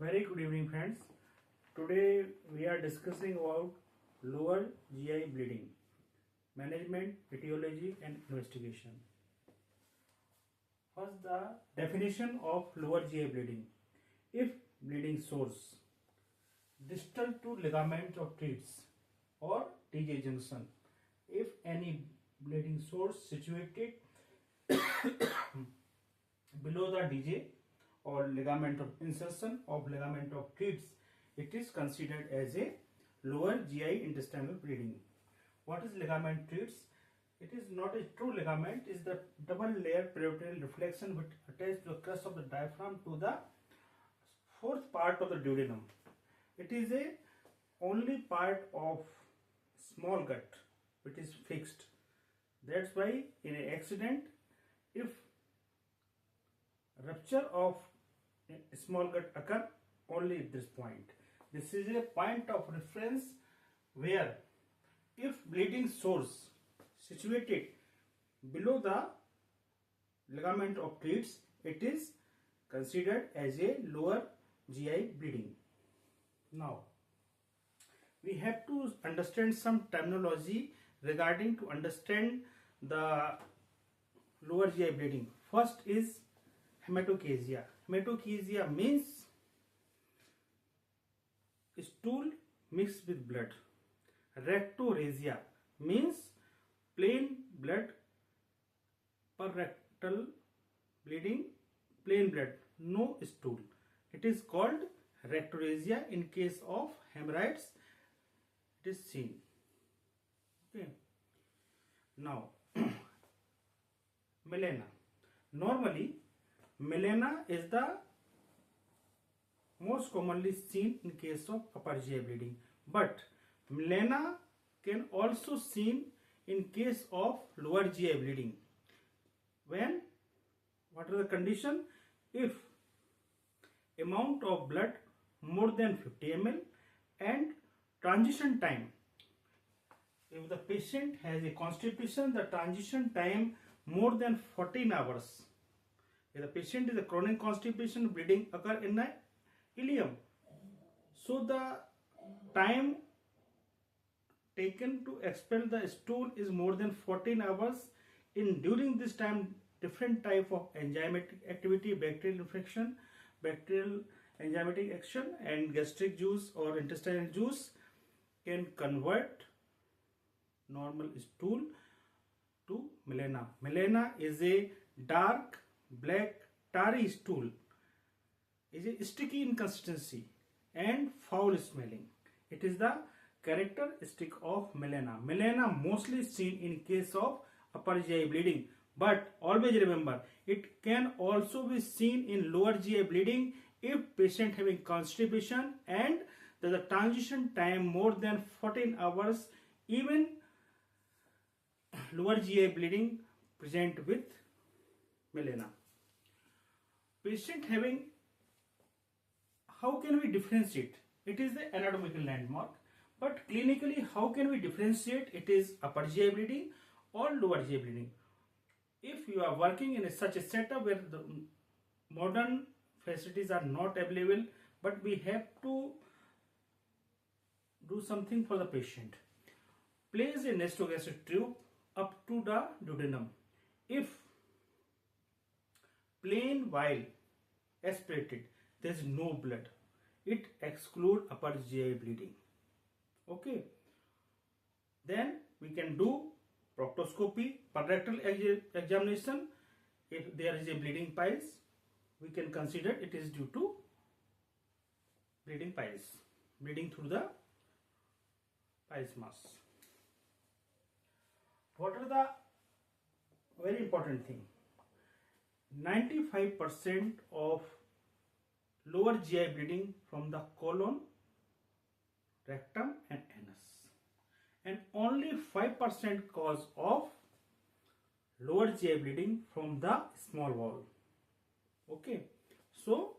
Very good evening, friends. Today we are discussing about lower GI bleeding, management, etiology, and investigation. First, the definition of lower GI bleeding. If bleeding source distal to ligament of treats or TJ junction, if any bleeding source situated below the DJ or ligament of insertion of ligament of treats, it is considered as a lower GI intestinal bleeding. What is ligament treats? It is not a true ligament, it is the double layer peritoneal reflection which attached to the crest of the diaphragm to the fourth part of the duodenum. It is a only part of small gut which is fixed. That's why in an accident, if rupture of small gut occur only at this point. This is a point of reference where if bleeding source situated below the ligament of treats, it is considered as a lower GI bleeding. Now, we have to understand some terminology regarding to understand the lower GI bleeding. First is hematochezia. Hematochezia means stool mixed with blood. Rectorrhea means plain blood, rectal bleeding, plain blood, no stool. It is called rectorrhea. In case of hemorrhoids, it is seen. Okay. Now, melena. Normally, melena is the most commonly seen in case of upper GI bleeding, but melena can also seen in case of lower GI bleeding. When? What is the condition? If amount of blood more than 50 ml and transition time. If the patient has a constipation, the transition time more than 14 hours. If the patient is a chronic constipation, bleeding occur in the ileum. So the time taken to expel the stool is more than 14 hours. During this time, different type of enzymatic activity, bacterial infection, bacterial enzymatic action, and gastric juice or intestinal juice can convert normal stool to melena. Melena is a dark black tarry stool, is a sticky in consistency and foul smelling. It is the characteristic of melena. Melena mostly seen in case of upper GI bleeding, but always remember it can also be seen in lower GI bleeding if patient having constipation and the transition time more than 14 hours. Even lower GI bleeding present with melena. Patient having, how can we differentiate? It is the anatomical landmark, but clinically how can we differentiate it is upper GI bleeding or lower GI bleeding? If you are working in such a setup where the modern facilities are not available, but we have to do something for the patient. Place a nasogastric tube up to the duodenum. If plain while aspirated, there is no blood, it excludes upper GI bleeding. Okay. Then we can do proctoscopy, rectal examination. If there is a bleeding piles, we can consider it is due to bleeding piles, bleeding through the piles mass. What are the very important thing? 95% of lower GI bleeding from the colon, rectum and anus, and only 5% cause of lower GI bleeding from the small bowel. Okay, so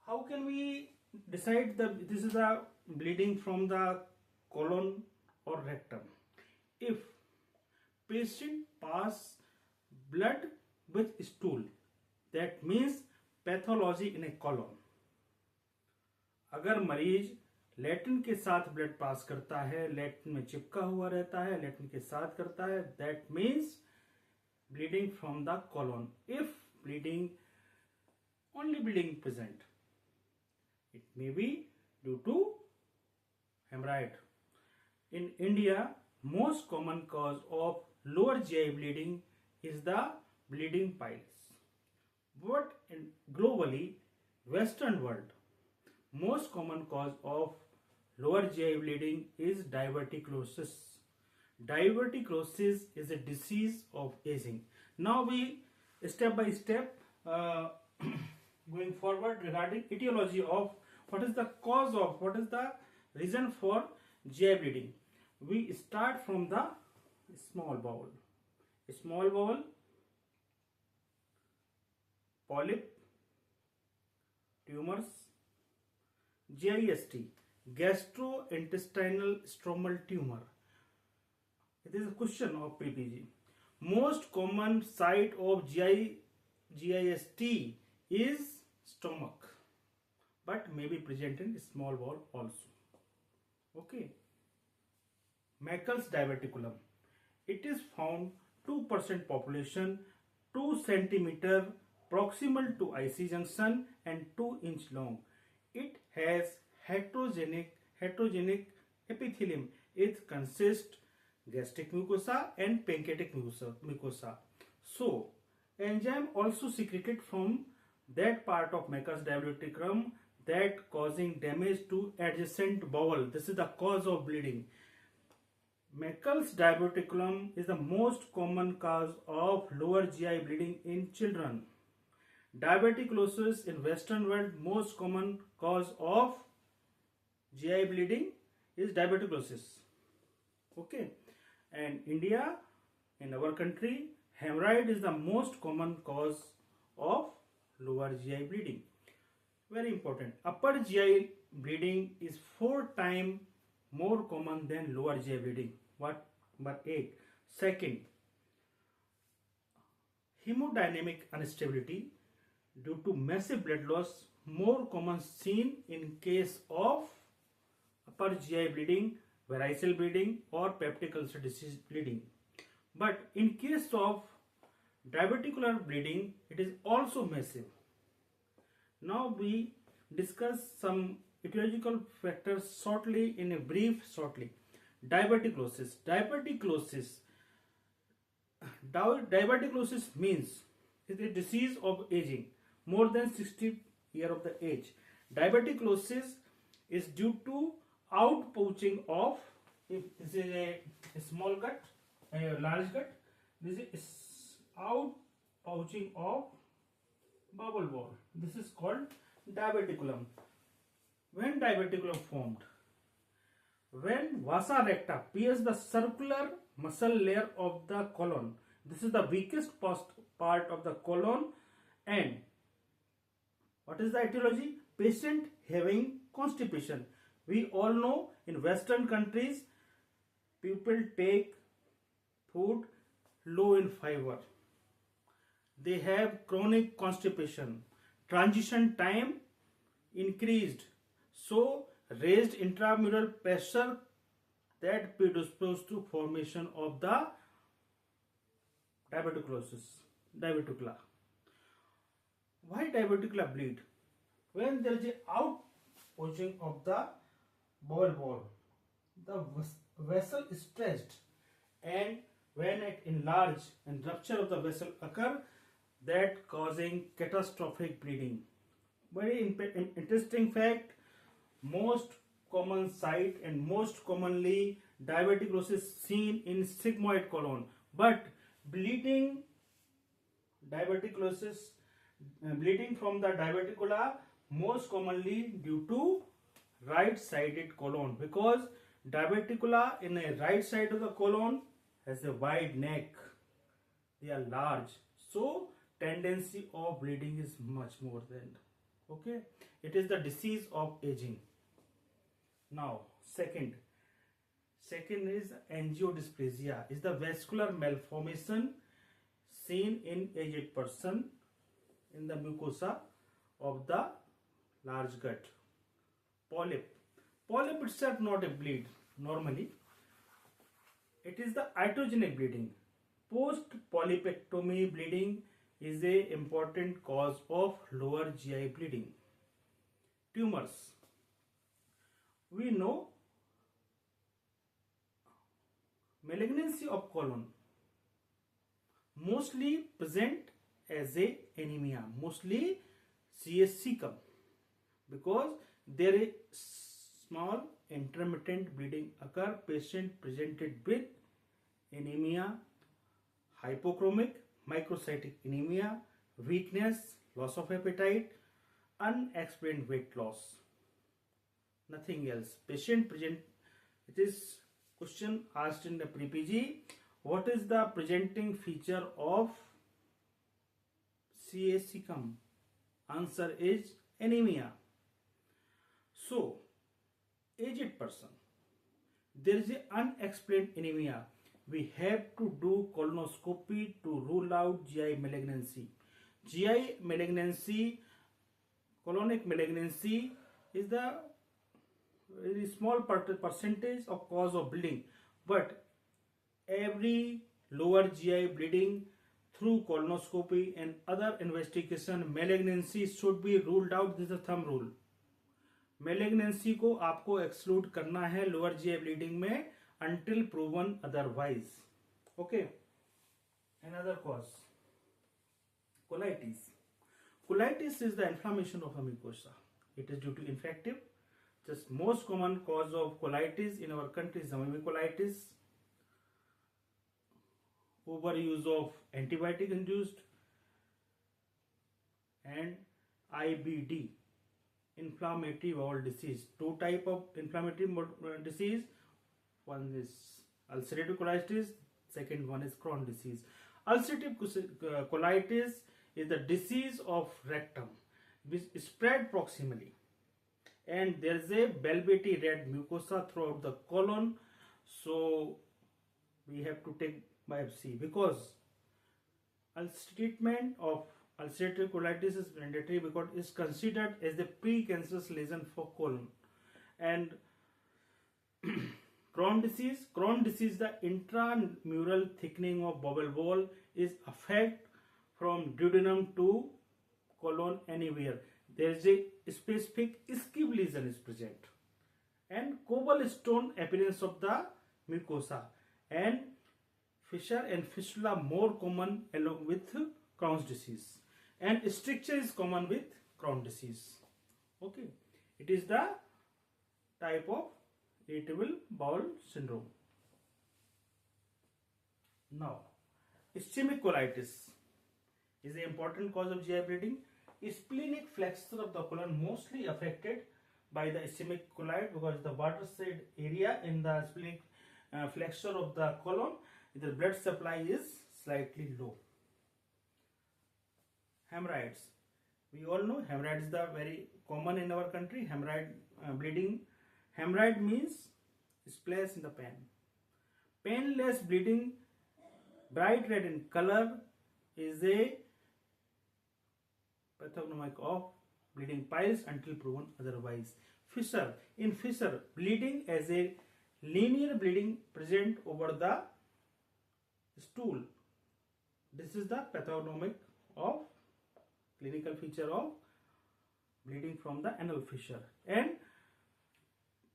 how can we decide that this is a bleeding from the colon or rectum? If patient pass blood with stool, that means pathology in a colon. अगर मरीज latrine के साथ blood pass करता है, latrine में चिपका हुआ रहता है, लैट्रिन के साथ करता है, that means bleeding from the colon. If only bleeding present, it may be due to hemorrhoid. In India, most common cause of lower GI bleeding is the bleeding piles. But globally, Western world, most common cause of lower GI bleeding is diverticulosis. Diverticulosis is a disease of aging. Now we step by step going forward regarding etiology of what is the cause of, what is the reason for GI bleeding. We start from the small bowel. Small bowel, polyp, tumors, GIST, gastrointestinal stromal tumor. It is a question of PPG. Most common site of GIST is stomach, but may be present in small bowel also. Okay. Meckel's diverticulum. It is found 2% population, 2 centimeter proximal to IC junction and 2 inch long. It has heterogenic epithelium. It consists gastric mucosa and pancreatic mucosa. So, enzyme also secreted from that part of Meckel's diverticulum that causing damage to adjacent bowel. This is the cause of bleeding. Meckel's diverticulum is the most common cause of lower GI bleeding in children. Diverticulosis in Western world, most common cause of GI bleeding is diverticulosis. Okay. And India, in our country, hemorrhoid is the most common cause of lower GI bleeding. Very important. Upper GI bleeding is 4 times more common than lower GI bleeding. What? Number 8. Second, hemodynamic instability due to massive blood loss, more common seen in case of upper GI bleeding, varicose bleeding or peptic ulcer disease bleeding. But in case of diverticular bleeding, it is also massive. Now we discuss some etiological factors shortly, in a brief shortly. Diverticulosis. Diverticulosis means it is a disease of aging more than 60 years of the age. Diverticulosis is due to outpouching of, if this is a small gut, a large gut, this is outpouching of bowel wall. This is called diverticulum. When diverticulum formed, when vasa recta pierces the circular muscle layer of the colon, this is the weakest part of the colon. And what is the etiology? Patient having constipation. We all know in Western countries, people take food low in fiber. They have chronic constipation. Transition time increased. So, raised intramural pressure that predisposes to formation of the diverticula. Why diverticula bleed? When there is a outpouching of the bowel wall, the vessel is stretched, and when it enlarge and rupture of the vessel occur, that causing catastrophic bleeding. Very interesting fact, most common site and most commonly diverticulosis seen in sigmoid colon, but bleeding from the diverticula most commonly due to right sided colon, because diverticula in a right side of the colon has a wide neck, they are large, so tendency of bleeding is much more than. Okay, it is the disease of aging. Now second is angiodysplasia, is the vascular malformation seen in aged person in the mucosa of the large gut. Polyp. Polyp itself not a bleed normally. It is the iatrogenic bleeding. Post polypectomy bleeding is a important cause of lower GI bleeding. Tumors. We know malignancy of colon mostly present as a anemia, mostly CSC come, because there is small intermittent bleeding occur. Patient presented with anemia, hypochromic, microcytic anemia, weakness, loss of appetite, unexplained weight loss, nothing else. Patient present, it is question asked in the pre-PG, what is the presenting feature of CSC come? Answer is anemia. So, aged person, there is an unexplained anemia. We have to do colonoscopy to rule out GI malignancy. GI malignancy, colonic malignancy is the very small percentage of cause of bleeding, but every lower GI bleeding through colonoscopy and other investigation, malignancy should be ruled out. This is a thumb rule. Malignancy को आपको exclude करना है lower GI bleeding में until proven otherwise. Okay. Another cause, colitis. Colitis is the inflammation of the mucosa. It is due to infective. Just most common cause of colitis in our country is colitis. Overuse of antibiotic induced, and IBD, inflammatory bowel disease. Two type of inflammatory disease. One is ulcerative colitis, second one is Crohn's disease. Ulcerative colitis is the disease of rectum which spread proximally, and there is a velvety red mucosa throughout the colon. So we have to take biopsy, because treatment of ulcerative colitis is mandatory because it is considered as the precancerous lesion for colon. And Crohn's disease, the intramural thickening of bowel wall is affect from duodenum to colon anywhere. There is a specific ischemic lesion is present, and cobblestone appearance of the mucosa, and fissure and fistula more common along with Crohn's disease, and stricture is common with Crohn's disease. Okay, it is the type of irritable bowel syndrome. Now, ischemic colitis is an important cause of GI bleeding. Splenic flexure of the colon mostly affected by the ischemic colitis, because the watershed area in the splenic flexure of the colon, the blood supply is slightly low. Hemorrhoids. We all know hemorrhoids is very common in our country. Hemorrhoid bleeding. Hemorrhoid means splash in the pan. Painless bleeding, bright red in color, is a pathognomic of bleeding piles until proven otherwise. Fissure. In fissure, bleeding as a linear bleeding present over the stool. This is the pathognomic of clinical feature of bleeding from the anal fissure. And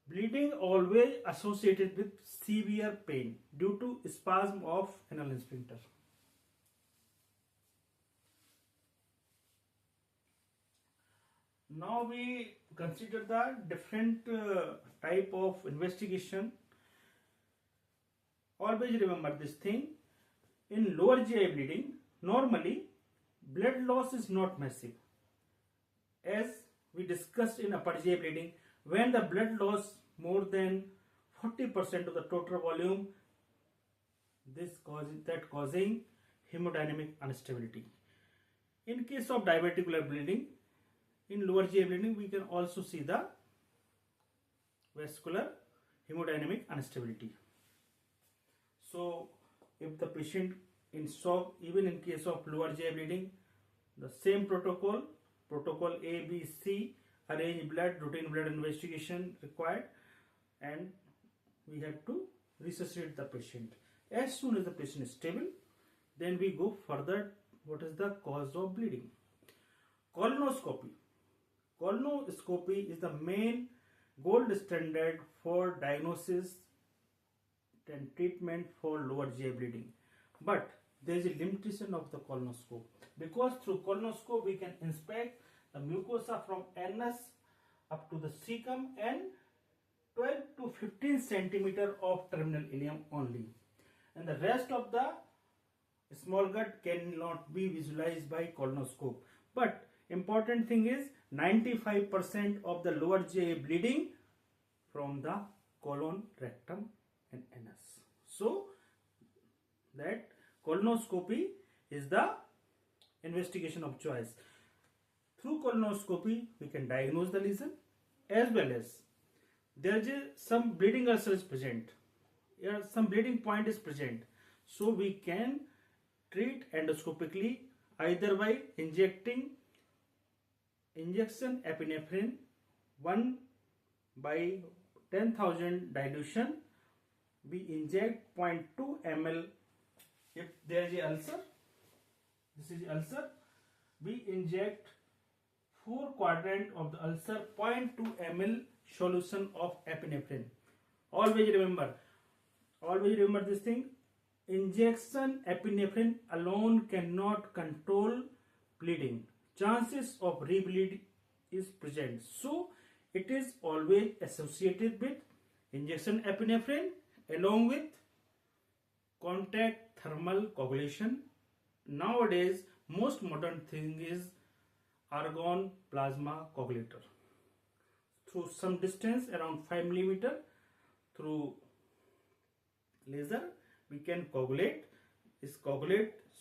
bleeding always associated with severe pain due to spasm of anal sphincter. Now we consider the different type of investigation. Always remember this thing. In lower GI bleeding, normally blood loss is not massive. As we discussed in upper GI bleeding, when the blood loss more than 40% of the total volume, causing hemodynamic instability. In case of diverticular bleeding, in lower GI bleeding, we can also see the vascular hemodynamic instability. So, if the patient in shock, even in case of lower GI bleeding, the same protocol A, B, C, arrange blood, routine blood investigation required, and we have to resuscitate the patient. As soon as the patient is stable, then we go further. What is the cause of bleeding? Colonoscopy. Colonoscopy is the main gold standard for diagnosis and treatment for lower GI bleeding. But there is a limitation of the colonoscope, because through colonoscope we can inspect the mucosa from anus up to the cecum and 12 to 15 centimeter of terminal ileum only, and the rest of the small gut cannot be visualized by colonoscope. But important thing is 95% of the lower GI bleeding from the colon, rectum and anus. So that colonoscopy is the investigation of choice. Through colonoscopy we can diagnose the lesion, as well as there is some bleeding ulcer is present, some bleeding point is present, so we can treat endoscopically either by injection epinephrine 1 by 10,000 dilution. We inject 0.2 ml if there is a ulcer. This is ulcer. We inject 4 quadrant of the ulcer 0.2 ml solution of epinephrine. Always remember this thing. Injection epinephrine alone cannot control bleeding. Chances of rebleed is present. So it is always associated with injection epinephrine along with contact thermal coagulation. Nowadays most modern thing is argon plasma coagulator. Through some distance around 5 mm through laser we can coagulate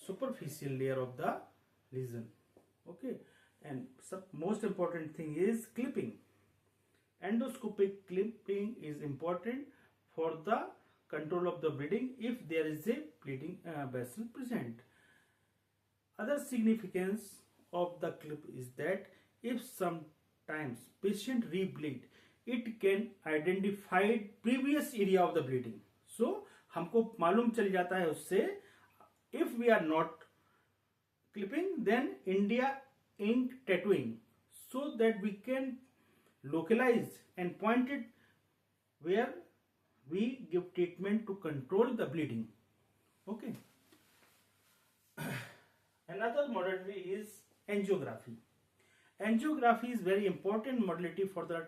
superficial layer of the lesion. Okay, and most important thing is clipping. Endoscopic clipping is important for the control of the bleeding if there is a bleeding vessel present. Other significance of the clip is that if sometimes patient rebleed, it can identify previous area of the bleeding. So हमको मालूम चल जाता है उससे. If we are not clipping, then India ink tattooing, so that we can localize and point it where we give treatment to control the bleeding. Okay. Another modality is angiography. Angiography is very important modality for the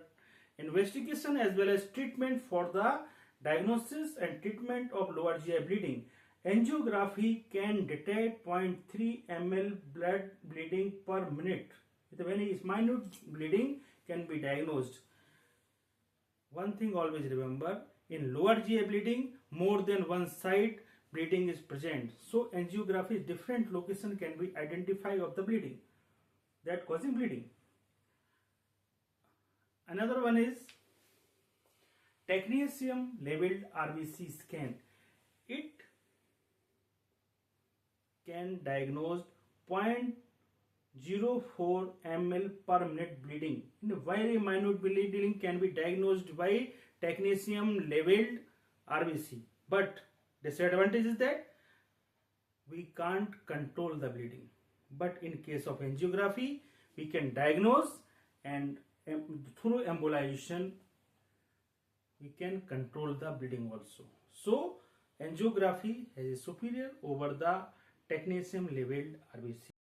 investigation as well as treatment for the diagnosis and treatment of lower GI bleeding. Angiography can detect 0.3 ml blood bleeding per minute. With a very minute bleeding can be diagnosed. One thing always remember, in lower GI bleeding more than one side bleeding is present. So angiography different location can be identified of the bleeding that causing bleeding. Another one is technetium labeled RBC scan. It can diagnose 0.04 ml per minute bleeding. In a very minute bleeding can be diagnosed by technetium labeled RBC. But disadvantage is that we can't control the bleeding. But in case of angiography, we can diagnose, and through embolization we can control the bleeding also. So angiography has a superior over the technetium labeled RBC.